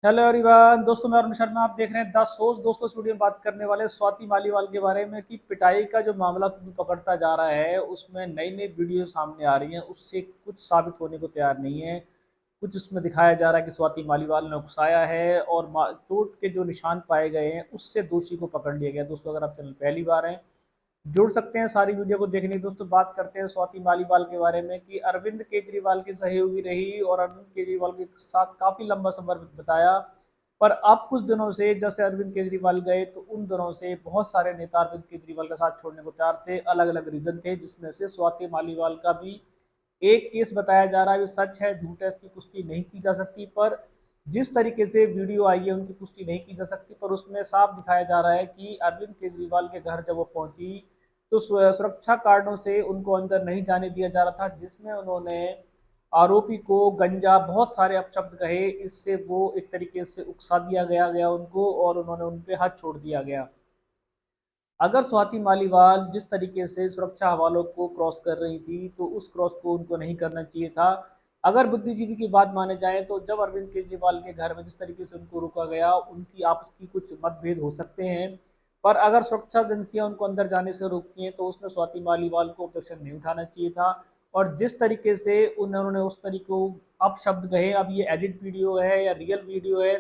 Hello everyone, दोस्तों मैं अरुण शर्मा। आप देख रहे हैं द सोच। दोस्तों स्टूडियो में बात करने वाले स्वाति मालीवाल के बारे में कि पिटाई का जो मामला पकड़ता जा रहा है उसमें नई नई वीडियो सामने आ रही हैं, उससे कुछ साबित होने को तैयार नहीं है। कुछ उसमें दिखाया जा रहा है कि स्वाति मालीवाल ने उकसाया है और चोट के जो निशान पाए गए हैं उससे दोषी को पकड़ लिया गया। दोस्तों अगर आप चैनल पहली बार हैं, जुड़ सकते हैं सारी वीडियो को देखने की। दोस्तों बात करते हैं स्वाति मालीवाल के बारे में कि अरविंद केजरीवाल की सहयोगी रही और अरविंद केजरीवाल के साथ काफी लंबा सफर बताया। पर अब कुछ दिनों से जब से अरविंद केजरीवाल गए तो उन दिनों से बहुत सारे नेता अरविंद केजरीवाल का साथ छोड़ने को तैयार थे। अलग अलग रीजन थे, जिसमें से स्वाति मालीवाल का भी एक केस बताया जा रहा है। सच है झूठ है इसकी पुष्टि नहीं की जा सकती, पर जिस तरीके से वीडियो आई है उनकी पुष्टि नहीं की जा सकती। पर उसमें साफ दिखाया जा रहा है कि अरविंद केजरीवाल के घर जब वो पहुंची तो सुरक्षा कारणों से उनको अंदर नहीं जाने दिया जा रहा था, जिसमें उन्होंने आरोपी को गंजा बहुत सारे अपशब्द कहे। इससे वो एक तरीके से उकसा दिया गया गया उनको और उन्होंने उन पे हाथ छोड़ दिया गया। अगर स्वाति मालीवाल जिस तरीके से सुरक्षा हवालों को क्रॉस कर रही थी तो उस क्रॉस को उनको नहीं करना चाहिए था। अगर बुद्धिजीवी की बात माने जाए तो जब अरविंद केजरीवाल के घर में जिस तरीके से उनको रोका गया, उनकी आपस की कुछ मतभेद हो सकते हैं, पर अगर सुरक्षा एजेंसियां उनको अंदर जाने से रोकती हैं तो उसमें स्वाति मालीवाल को ऑब्जेक्शन नहीं उठाना चाहिए था। और जिस तरीके से उन्होंने उस तरीके अपशब्द कहे, अब ये एडिट वीडियो है या रियल वीडियो है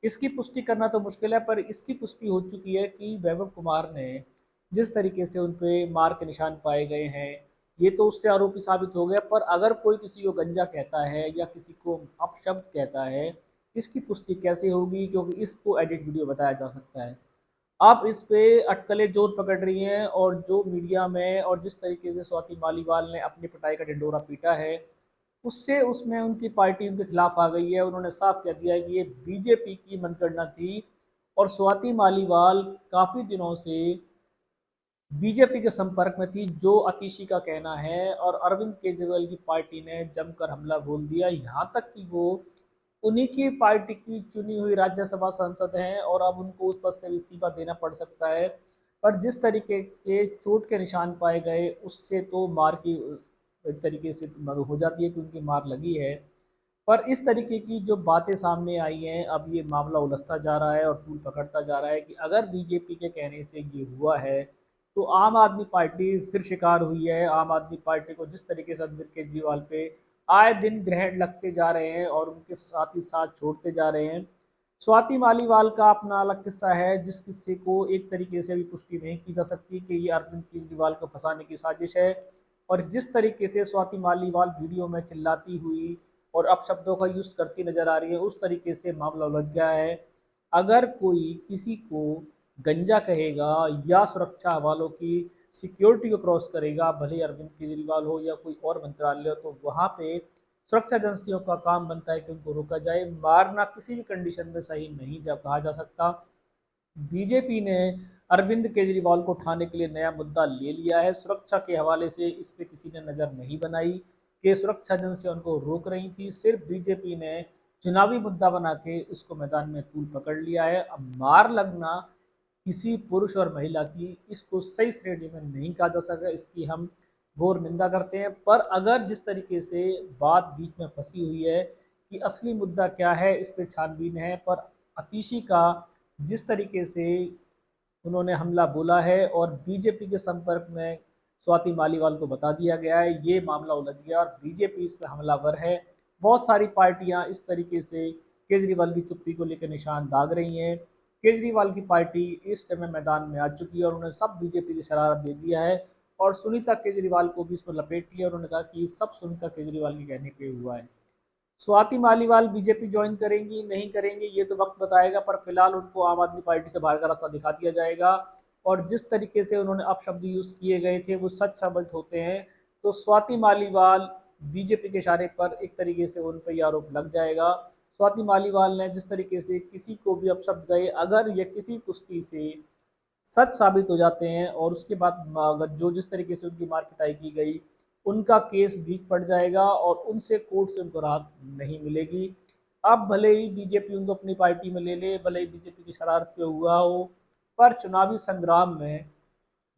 इसकी पुष्टि करना तो मुश्किल है, पर इसकी पुष्टि हो चुकी है कि वैभव कुमार ने जिस तरीके से उन पे मार के निशान पाए गए हैं, ये तो उससे आरोपी साबित हो गया। पर अगर कोई किसी को गंजा कहता है या किसी को अपशब्द कहता है, इसकी पुष्टि कैसे होगी, क्योंकि इसको एडिट वीडियो बताया जा सकता है। अब इस पे अटकलें जोर पकड़ रही हैं और जो मीडिया में और जिस तरीके से स्वाति मालीवाल ने अपनी पिटाई का ढिंढोरा पीटा है, उससे उसमें उनकी पार्टी उनके खिलाफ आ गई है। उन्होंने साफ कह दिया है कि ये बीजेपी की मनगणना थी और स्वाति मालीवाल काफ़ी दिनों से बीजेपी के संपर्क में थी, जो अतीशी का कहना है। और अरविंद केजरीवाल की पार्टी ने जमकर हमला बोल दिया, यहाँ तक कि वो उन्हीं की पार्टी की चुनी हुई राज्यसभा सांसद हैं और अब उनको उस पद से इस्तीफा देना पड़ सकता है। पर जिस तरीके के चोट के निशान पाए गए उससे तो मार की एक तरीके से हो जाती है कि उनकी मार लगी है। पर इस तरीके की जो बातें सामने आई हैं, अब ये मामला उलझता जा रहा है और तूल पकड़ता जा रहा है कि अगर बीजेपी के कहने से ये हुआ है तो आम आदमी पार्टी फिर शिकार हुई है। आम आदमी पार्टी को जिस तरीके से अरविंद केजरीवाल पे आए दिन ग्रहण लगते जा रहे हैं और उनके साथ ही साथ छोड़ते जा रहे हैं। स्वाति मालीवाल का अपना अलग किस्सा है, जिस किस्से को एक तरीके से अभी पुष्टि नहीं की जा सकती कि ये अरविंद केजरीवाल को फंसाने की साजिश है। और जिस तरीके से स्वाति मालीवाल वीडियो में चिल्लाती हुई और अपशब्दों का यूज करती नजर आ रही है, उस तरीके से मामला उलझ गया है। अगर कोई किसी को गंजा कहेगा या सुरक्षा वालों की सिक्योरिटी को क्रॉस करेगा, भले ही अरविंद केजरीवाल हो या कोई और मंत्रालय हो, तो वहां पे सुरक्षा एजेंसियों का काम बनता है कि उनको रोका जाए। मारना किसी भी कंडीशन में सही नहीं जा कहा जा सकता। बीजेपी ने अरविंद केजरीवाल को उठाने के लिए नया मुद्दा ले लिया है। सुरक्षा के हवाले से इस पे किसी ने नज़र नहीं बनाई कि सुरक्षा एजेंसियां उनको रोक रही थी। सिर्फ बीजेपी ने चुनावी मुद्दा बना के इसको मैदान में तूल पकड़ लिया है। अब मार लगना किसी पुरुष और महिला की, इसको सही श्रेणी में नहीं कहा जा सका, इसकी हम घोर निंदा करते हैं। पर अगर जिस तरीके से बात बीच में फंसी हुई है कि असली मुद्दा क्या है, इस पे छानबीन है। पर अतीशी का जिस तरीके से उन्होंने हमला बोला है और बीजेपी के संपर्क में स्वाति मालीवाल को बता दिया गया है, ये मामला उलझ गया और बीजेपी इस पर हमलावर है। बहुत सारी पार्टियां इस तरीके से केजरीवाल की चुप्पी को लेकर निशान दाग रही हैं। केजरीवाल की पार्टी इस समय मैदान में आ चुकी है और उन्होंने सब बीजेपी की शरारत दे दिया है और सुनीता केजरीवाल को भी इसमें लपेट लिया। उन्होंने कहा कि सब सुनीता केजरीवाल के कहने पे हुआ है। स्वाति मालीवाल बीजेपी ज्वाइन करेंगी नहीं करेंगी ये तो वक्त बताएगा, पर फिलहाल उनको आम आदमी पार्टी से बाहर का रास्ता दिखा दिया जाएगा। और जिस तरीके से उन्होंने अपशब्द यूज किए गए थे वो सच साबित होते हैं तो स्वाति मालीवाल बीजेपी के इशारे पर एक तरीके से उन पर आरोप लग जाएगा। स्वाति मालीवाल ने जिस तरीके से किसी को भी अपशब्द गए, अगर ये किसी कुश्ती से सच साबित हो जाते हैं और उसके बाद अगर जो जिस तरीके से उनकी मार पिटाई की गई, उनका केस वीक पड़ जाएगा और उनसे कोर्ट से उनको राहत नहीं मिलेगी। अब भले ही बीजेपी उनको अपनी पार्टी में ले ले, भले ही बीजेपी की शरारत पे हुआ हो, पर चुनावी संग्राम में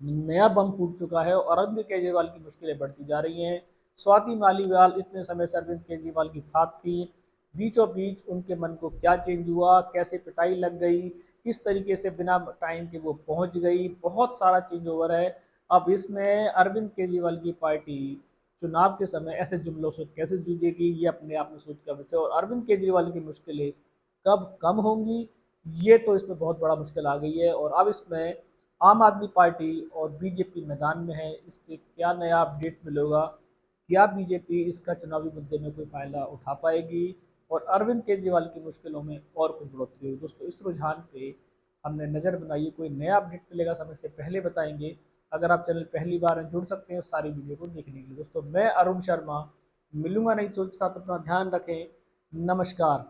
नया बम फूट चुका है और अरविंद केजरीवाल की मुश्किलें बढ़ती जा रही हैं। स्वाति मालीवाल इतने समय से अरविंद केजरीवाल की साथ थी, बीचों बीच उनके मन को क्या चेंज हुआ, कैसे पिटाई लग गई, किस तरीके से बिना टाइम के वो पहुंच गई, बहुत सारा चेंज ओवर है। अब इसमें अरविंद केजरीवाल की पार्टी चुनाव के समय ऐसे जुमलों से कैसे जूझेगी, ये अपने आप में सोच का विषय। और अरविंद केजरीवाल की मुश्किलें कब कम होंगी, ये तो इसमें बहुत बड़ा मुश्किल आ गई है। और अब इसमें आम आदमी पार्टी और बीजेपी मैदान में है, इस पर क्या नया अपडेट मिलेगा, क्या बीजेपी इसका चुनावी मुद्दे में कोई फायदा उठा पाएगी और अरविंद केजरीवाल की मुश्किलों में और कुछ बढ़ोतरी होगी। दोस्तों इस रुझान पे हमने नज़र बनाई है, कोई नया अपडेट मिलेगा समय से पहले बताएंगे। अगर आप चैनल पहली बार हैं जुड़ सकते हैं सारी वीडियो को देखने के लिए। दोस्तों मैं अरुण शर्मा मिलूंगा नई सोच के साथ, अपना ध्यान रखें। नमस्कार।